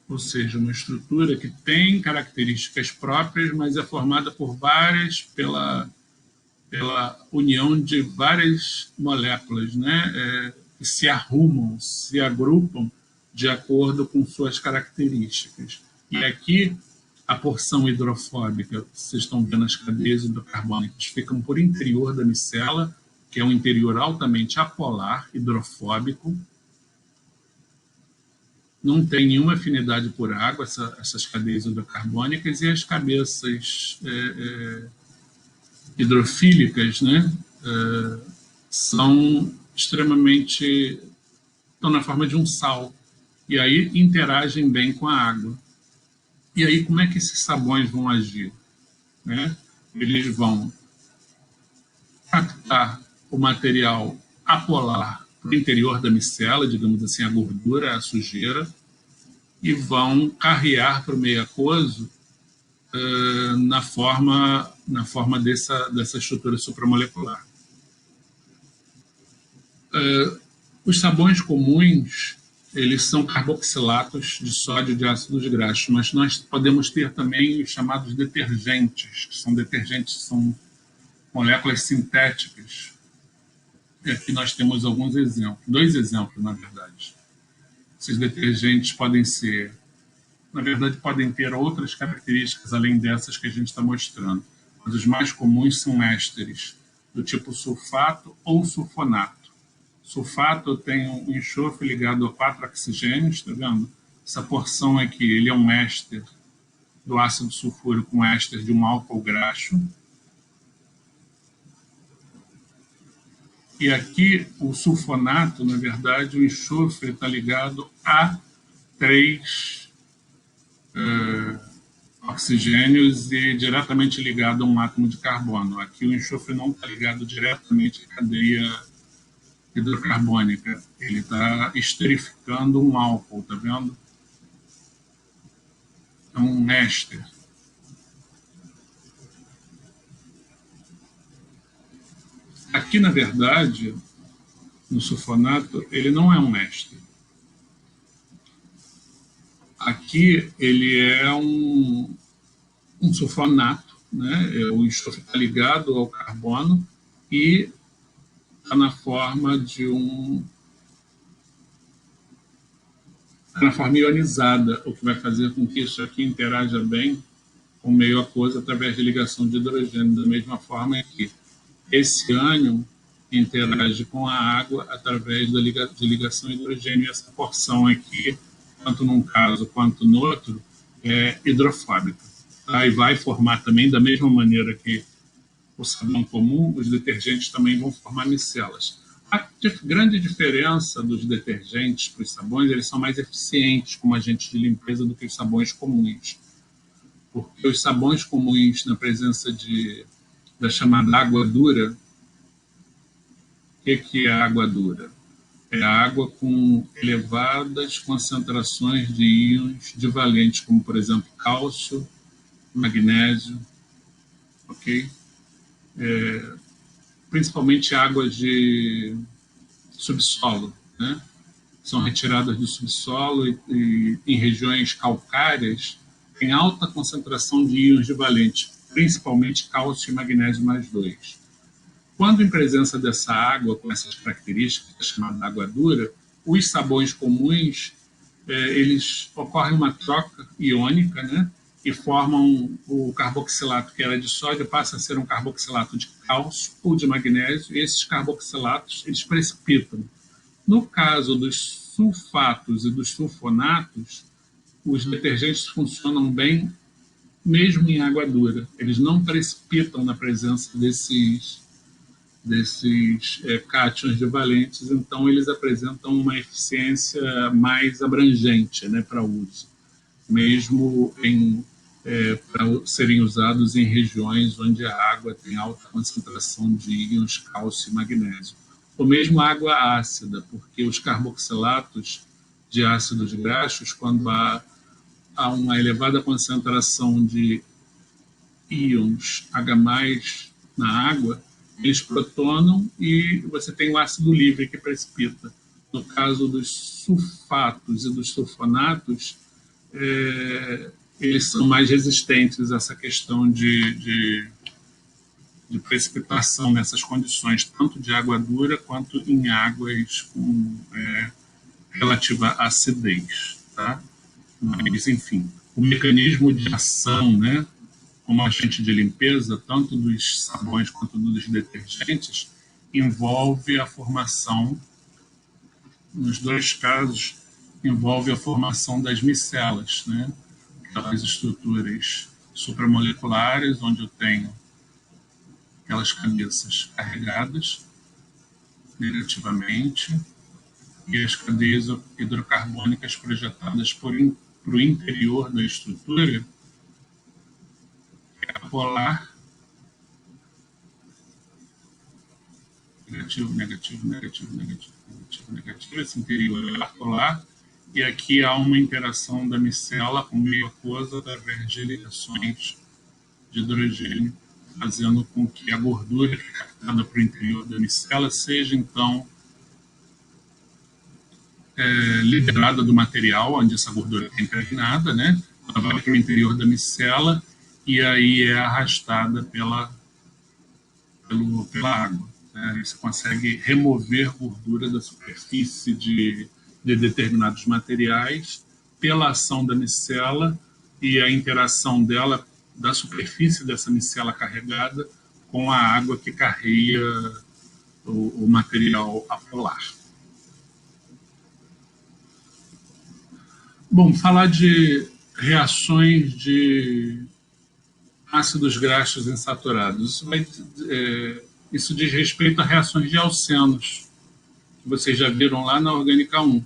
Ou seja, uma estrutura que tem características próprias, mas é formada por várias, pela união de várias moléculas, né, que se arrumam, se agrupam de acordo com suas características. E aqui, a porção hidrofóbica, vocês estão vendo as cadeias hidrocarbônicas, ficam por interior da micela, que é um interior altamente apolar, hidrofóbico, não tem nenhuma afinidade por água, essas cadeias hidrocarbônicas, e as cabeças hidrofílicas, né, são extremamente, estão na forma de um sal, e aí interagem bem com a água. E aí como é que esses sabões vão agir? Né? Eles vão captar o material apolar para o interior da micela, digamos assim, a gordura, a sujeira, e vão carrear para o meio aquoso na forma dessa estrutura supramolecular. Os sabões comuns, eles são carboxilatos de sódio de ácidos graxos, mas nós podemos ter também os chamados detergentes, que são moléculas sintéticas. E aqui nós temos alguns exemplos, 2 exemplos, na verdade. Esses detergentes podem ser, na verdade, podem ter outras características além dessas que a gente está mostrando. Mas os mais comuns são ésteres, do tipo sulfato ou sulfonato. Sulfato tem um enxofre ligado a 4 oxigênios, está vendo? Essa porção aqui, ele é um éster do ácido sulfúrico com éster de um álcool graxo. E aqui o sulfonato, na verdade, o enxofre está ligado a 3 oxigênios e diretamente ligado a um átomo de carbono. Aqui o enxofre não está ligado diretamente à cadeia hidrocarbônica. Ele está esterificando um álcool, tá vendo? É um éster. Aqui, na verdade, no sulfonato, ele não é um éster. Aqui ele é um sulfonato, né? O enxofre está ligado ao carbono e está na forma de na forma ionizada, o que vai fazer com que isso aqui interaja bem com o meio aquoso através de ligação de hidrogênio, da mesma forma que esse ânion interage com a água através de ligação de hidrogênio. E essa porção aqui, tanto num caso quanto no outro, é hidrofóbica. Tá? E vai formar também, da mesma maneira que o sabão comum, os detergentes também vão formar micelas. A grande diferença dos detergentes para os sabões, eles são mais eficientes como agentes de limpeza do que os sabões comuns. Porque os sabões comuns, na presença da chamada água dura, o que é a água dura? É a água com elevadas concentrações de íons divalentes, como, por exemplo, cálcio, magnésio, ok? Principalmente águas de subsolo, né? São retiradas do subsolo e em regiões calcárias tem alta concentração de íons divalentes, principalmente cálcio e magnésio mais 2. Quando em presença dessa água com essas características, chamada água dura, os sabões comuns, eles ocorrem uma troca iônica, né? E formam o carboxilato que era de sódio, passa a ser um carboxilato de cálcio ou de magnésio, e esses carboxilatos, eles precipitam. No caso dos sulfatos e dos sulfonatos, os detergentes funcionam bem mesmo em água dura. Eles não precipitam na presença desses cátions divalentes, então eles apresentam uma eficiência mais abrangente, né, para uso, mesmo para serem usados em regiões onde a água tem alta concentração de íons cálcio e magnésio. Ou mesmo água ácida, porque os carboxilatos de ácidos graxos, quando há uma elevada concentração de íons H+, na água, eles protonam e você tem o ácido livre que precipita. No caso dos sulfatos e dos sulfonatos, eles são mais resistentes a essa questão de precipitação nessas condições, tanto de água dura quanto em águas com relativa acidez. Tá? Mas, enfim, o mecanismo de ação, né, como agente de limpeza, tanto dos sabões quanto dos detergentes, envolve a formação, nos dois casos, envolve a formação das micelas, né? Aquelas estruturas supramoleculares, onde eu tenho aquelas cabeças carregadas negativamente e as cadeias hidrocarbônicas projetadas para o interior da estrutura, que é a polar, negativo, negativo, negativo, negativo, negativo, negativo, esse interior é polar, e aqui há uma interação da micela com o meio aquoso através de ligações de hidrogênio, fazendo com que a gordura que é captada para o interior da micela seja, então, liberada do material onde essa gordura está impregnada, né? Ela vai para o interior da micela e aí é arrastada pela água. Né? Você consegue remover gordura da superfície de determinados materiais pela ação da micela e a interação dela, da superfície dessa micela carregada com a água que carrega o material apolar. Bom, falar de reações de ácidos graxos insaturados. Isso diz respeito a reações de alcenos, que vocês já viram lá na Orgânica 1.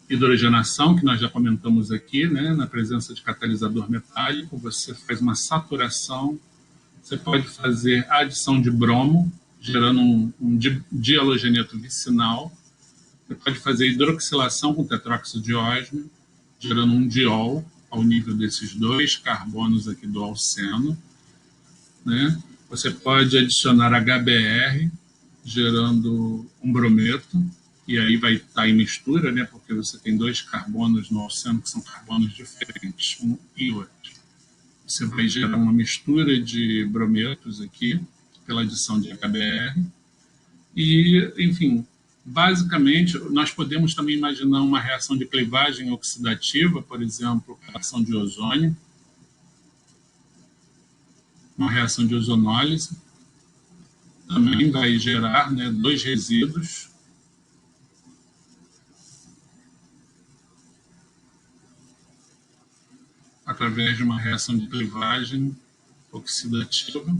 Hidrogenação, que nós já comentamos aqui, né, na presença de catalisador metálico, você faz uma saturação, você pode fazer a adição de bromo, gerando um dialogeneto vicinal, você pode fazer hidroxilação com tetróxido de ósmio, gerando um diol ao nível desses dois carbonos aqui do alceno, né? Você pode adicionar HBr, gerando um brometo, e aí vai estar em mistura, né? Porque você tem dois carbonos no alceno que são carbonos diferentes, um e outro. Você vai gerar uma mistura de brometos aqui, pela adição de HBr, e, enfim, basicamente, nós podemos também imaginar uma reação de clivagem oxidativa, por exemplo, reação de ozônio, uma reação de ozonólise, também vai gerar, né, dois resíduos, através de uma reação de clivagem oxidativa.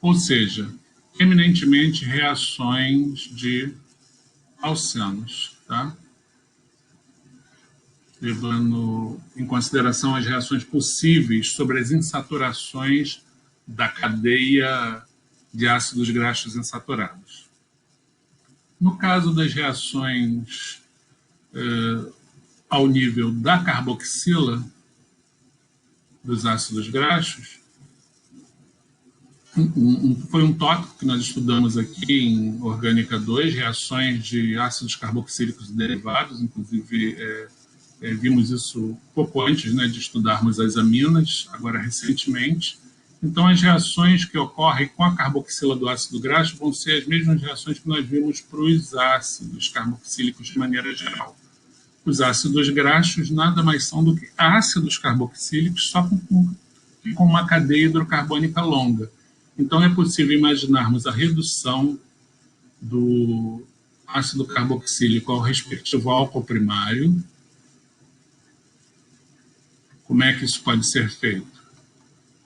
Ou seja, eminentemente reações de alcenos, tá? Levando em consideração as reações possíveis sobre as insaturações da cadeia de ácidos graxos insaturados. No caso das reações ao nível da carboxila dos ácidos graxos, foi um tópico que nós estudamos aqui em Orgânica 2, reações de ácidos carboxílicos derivados, inclusive vimos isso pouco antes, né, de estudarmos as aminas, agora recentemente. Então, as reações que ocorrem com a carboxila do ácido graxo vão ser as mesmas reações que nós vimos para os ácidos carboxílicos de maneira geral. Os ácidos graxos nada mais são do que ácidos carboxílicos, só com uma cadeia hidrocarbônica longa. Então, é possível imaginarmos a redução do ácido carboxílico ao respectivo álcool primário. Como é que isso pode ser feito?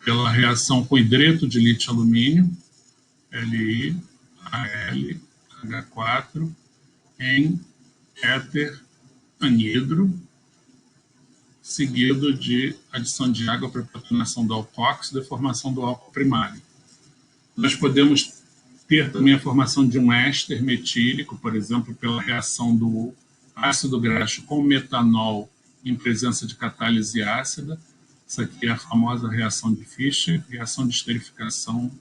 Pela reação com hidreto de lítio-alumínio, LiAlH4, em éter anidro, seguido de adição de água para protonação do alcoóxido e formação do álcool primário. Nós podemos ter também a formação de um éster metílico, por exemplo, pela reação do ácido graxo com metanol em presença de catálise ácida. Isso aqui é a famosa reação de Fischer, reação de esterificação.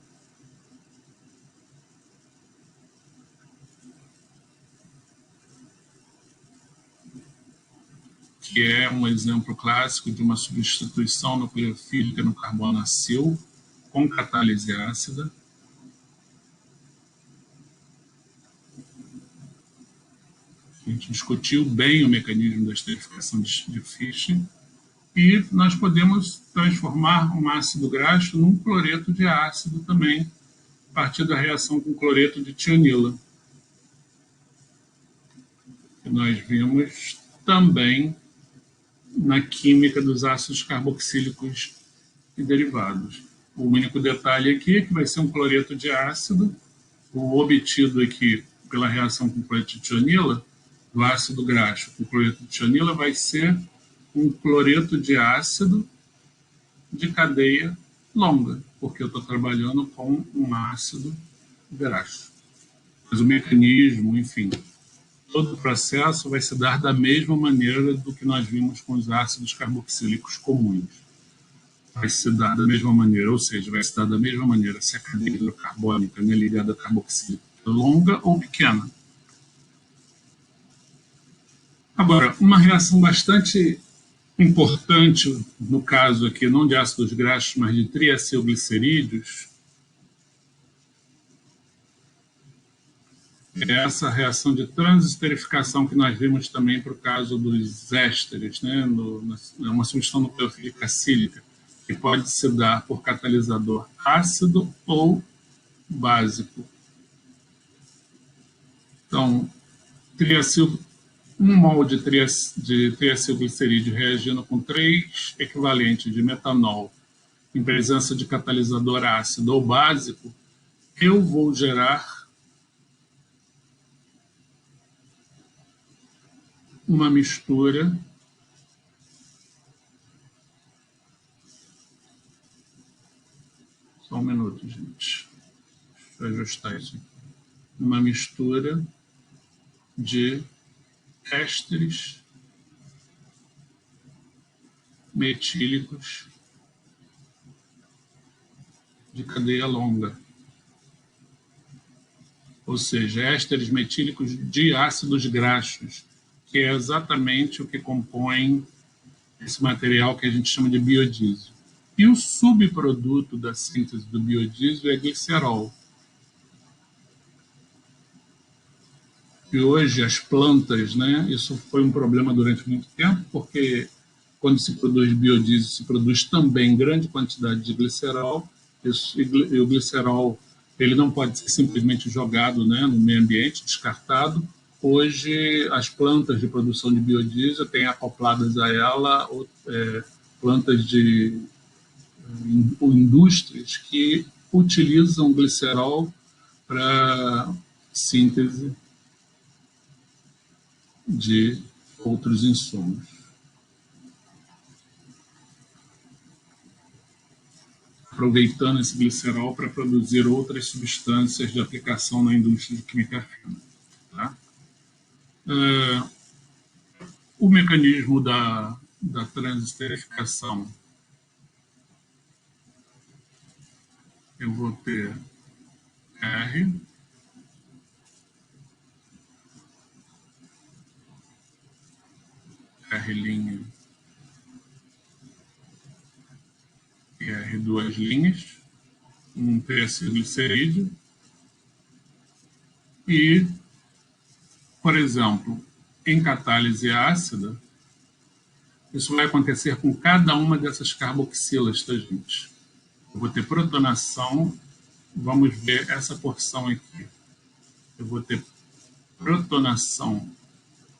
Que é um exemplo clássico de uma substituição nucleofílica no carbono acil com catálise ácida. A gente discutiu bem o mecanismo da esterificação de Fischer. E nós podemos transformar um ácido graxo num cloreto de ácido também, a partir da reação com cloreto de tionila. Que nós vimos também na química dos ácidos carboxílicos e derivados. O único detalhe aqui é que vai ser um cloreto de ácido, o obtido aqui pela reação com cloreto de tionila, do ácido graxo com cloreto de tionila, vai ser um cloreto de ácido de cadeia longa, porque eu estou trabalhando com um ácido graxo. Mas o mecanismo, enfim, todo o processo vai se dar da mesma maneira do que nós vimos com os ácidos carboxílicos comuns. Vai se dar da mesma maneira, ou seja, vai se dar da mesma maneira se a cadeia hidrocarbônica, né, ligada a carboxílico é longa ou pequena. Agora, uma reação bastante importante, no caso aqui, não de ácidos graxos, mas de triacilglicerídeos, é essa reação de transesterificação que nós vimos também para o caso dos ésteres, né? É uma substância nucleofílica acílica, que pode se dar por catalisador ácido ou básico. Então, um mol de triacilglicerídeo reagindo com 3 equivalentes de metanol em presença de catalisador ácido ou básico, eu vou gerar uma mistura só um minuto, gente. Deixa eu ajustar isso aqui. Uma mistura de ésteres metílicos de cadeia longa. Ou seja, ésteres metílicos de ácidos graxos, que é exatamente o que compõe esse material que a gente chama de biodiesel. E o subproduto da síntese do biodiesel é glicerol. E hoje as plantas, né, isso foi um problema durante muito tempo, porque quando se produz biodiesel, se produz também grande quantidade de glicerol, e o glicerol ele não pode ser simplesmente jogado, né, no meio ambiente, descartado. Hoje, as plantas de produção de biodiesel têm acopladas a ela plantas de indústrias que utilizam glicerol para síntese de outros insumos. Aproveitando esse glicerol para produzir outras substâncias de aplicação na indústria de química fina. Tá? O mecanismo da transesterificação, eu vou ter R, R' e R duas linhas, um triacilglicerídeo e, por exemplo, em catálise ácida, isso vai acontecer com cada uma dessas carboxilas, tá, gente? Eu vou ter protonação, vamos ver essa porção aqui. Eu vou ter protonação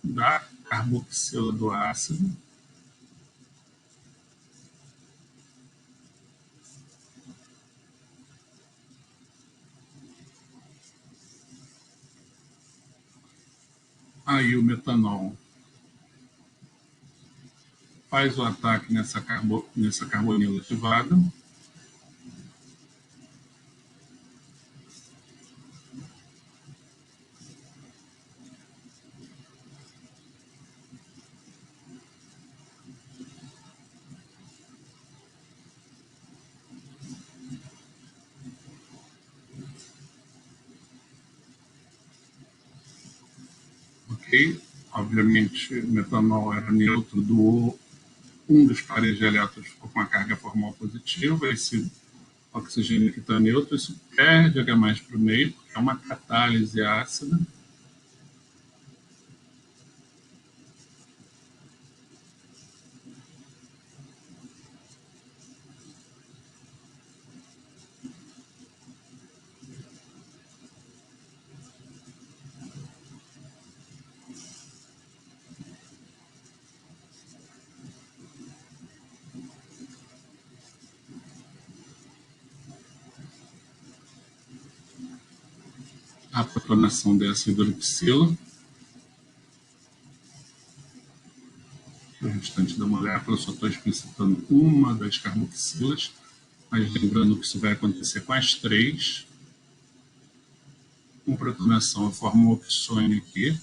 da carboxila do ácido, aí o metanol faz o ataque nessa carbonila ativada. Ok? Obviamente, o metanol era neutro, doou um dos pares de elétrons, ficou com a carga formal positiva, esse oxigênio que está neutro, isso perde H+ para o meio, porque é uma catálise ácida. A protonação dessa hidroxila, o restante da molécula, eu só estou explicitando uma das carboxilas, mas lembrando que isso vai acontecer com as 3. Com protonação, eu formo um oxônio aqui.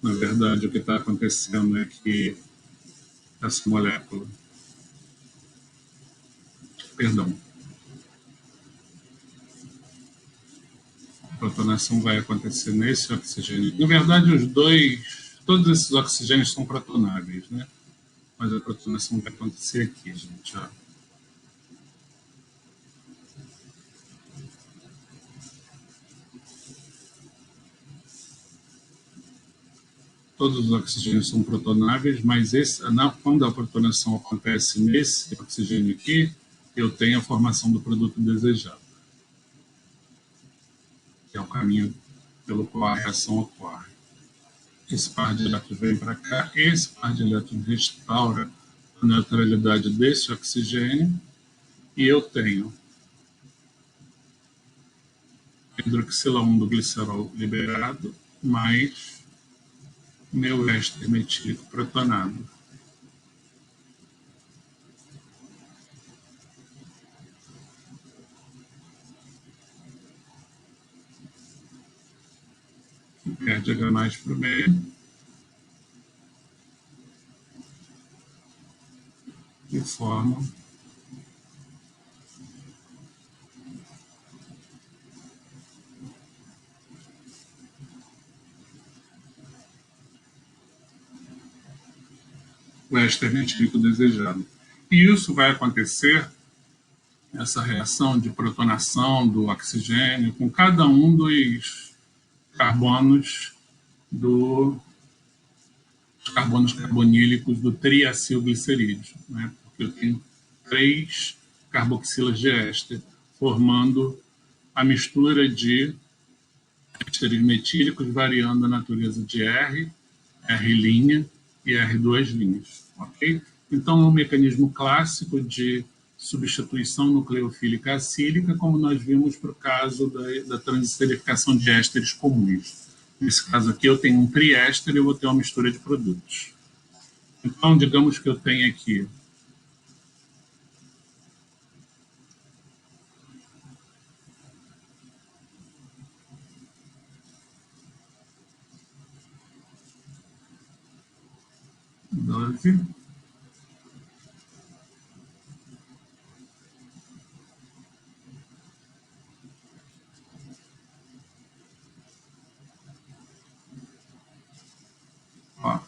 Na verdade, o que está acontecendo é que essa molécula, perdão, a protonação vai acontecer nesse oxigênio. Na verdade, todos esses oxigênios são protonáveis, né? Mas a protonação vai acontecer aqui, gente, ó. todos os oxigênios são protonáveis, mas quando a protonação acontece nesse oxigênio aqui, eu tenho a formação do produto desejado, que é o caminho pelo qual a reação ocorre. Esse par de elétrons vem para cá, esse par de elétrons restaura a neutralidade desse oxigênio, e eu tenho hidroxila 1 do glicerol liberado, mais meu éster metílico protonado. Perde H+ para o meio. E forma o éster metílico desejado. E isso vai acontecer, essa reação de protonação do oxigênio, com cada um dos carbonos carbonílicos do triacilglicerídeo, né? Porque eu tenho 3 carboxilas de éster, formando a mistura de ésteres metílicos, variando a natureza de R, R' e R2', ok? Então, é um mecanismo clássico de substituição nucleofílica acílica, como nós vimos para o caso da transesterificação de ésteres comuns. Nesse caso aqui, eu tenho um triéster e eu vou ter uma mistura de produtos. Então, digamos que eu tenho aqui doze,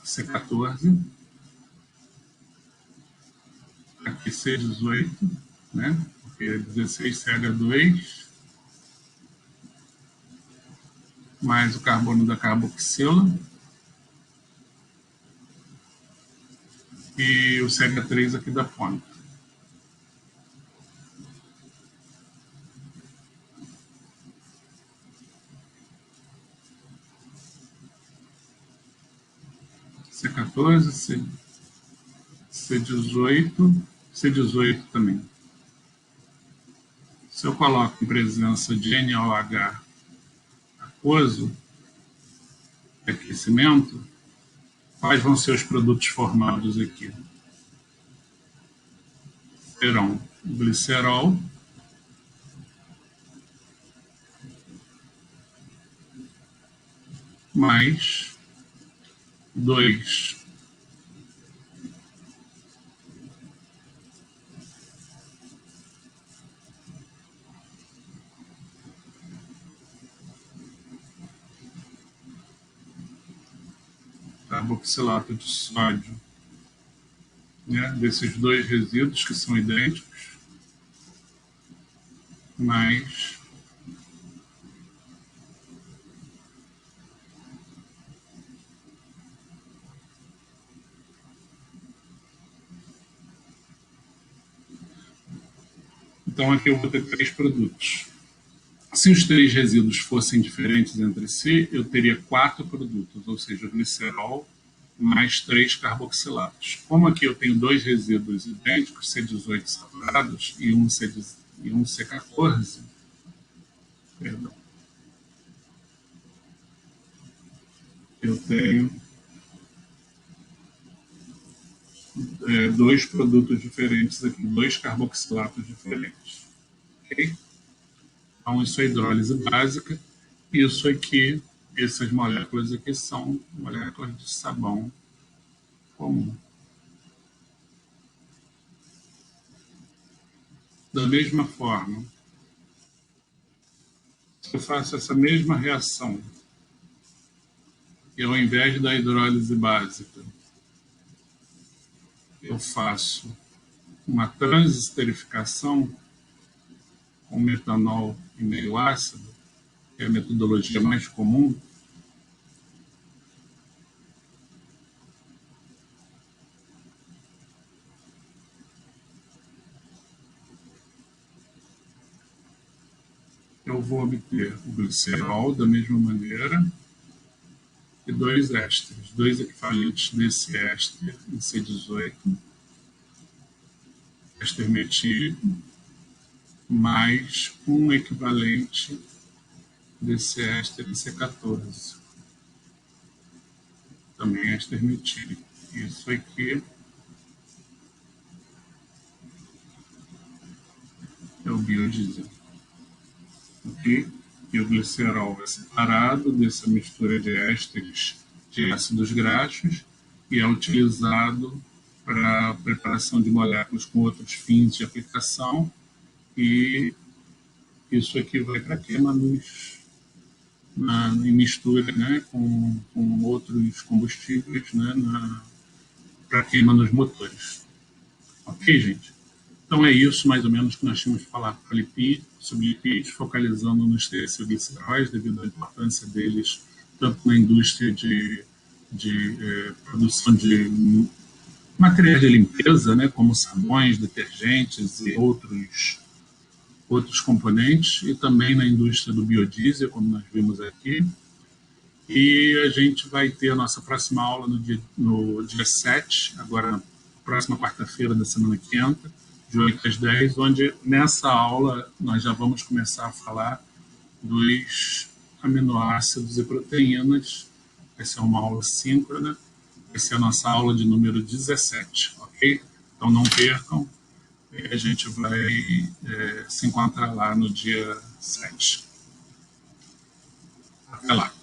C14, aqui C18, né? Porque é 16CH2, mais o carbono da carboxila, e o CH3 aqui da ponta. C14, C18, C18 também. Se eu coloco em presença de NaOH aquoso, aquecimento, quais vão ser os produtos formados aqui? Serão glicerol, mais 2 carboxilato de sódio, né, desses 2 resíduos que são idênticos, mais então aqui eu vou ter 3 produtos. Se os 3 resíduos fossem diferentes entre si, eu teria 4 produtos, ou seja, glicerol mais 3 carboxilatos. Como aqui eu tenho 2 resíduos idênticos, C18 saturados e um C14, perdão, eu tenho 2 produtos diferentes aqui, 2 carboxilatos diferentes. Okay? Então, isso é hidrólise básica. Isso aqui, essas moléculas aqui são moléculas de sabão comum. Da mesma forma, se eu faço essa mesma reação, e ao invés da hidrólise básica, eu faço uma transesterificação com metanol em meio ácido, que é a metodologia mais comum, eu vou obter o glicerol da mesma maneira e 2 ésteres, 2 equivalentes desse éster em C18, éster metílico, mais um equivalente desse éster em C14, também éster metílico. Isso aqui é o biodiesel. Okay? E o glicerol é separado dessa mistura de ésteres de ácidos graxos e é utilizado para a preparação de moléculas com outros fins de aplicação, e isso aqui vai para queima em mistura, né, com outros combustíveis, né, para queima nos motores. Ok, gente? Então é isso mais ou menos que nós tínhamos falado sobre lipídios, focalizando nos triacilgliceróis, devido à importância deles tanto na indústria de produção de materiais de limpeza, né, como sabões, detergentes e outros componentes, e também na indústria do biodiesel, como nós vimos aqui. E a gente vai ter a nossa próxima aula no dia 7, agora na próxima quarta-feira da semana que entra, de 8 às 10, onde nessa aula nós já vamos começar a falar dos aminoácidos e proteínas. Vai ser uma aula síncrona, vai ser a nossa aula de número 17, ok? Então não percam, a gente vai se encontrar lá no dia 7. Até lá.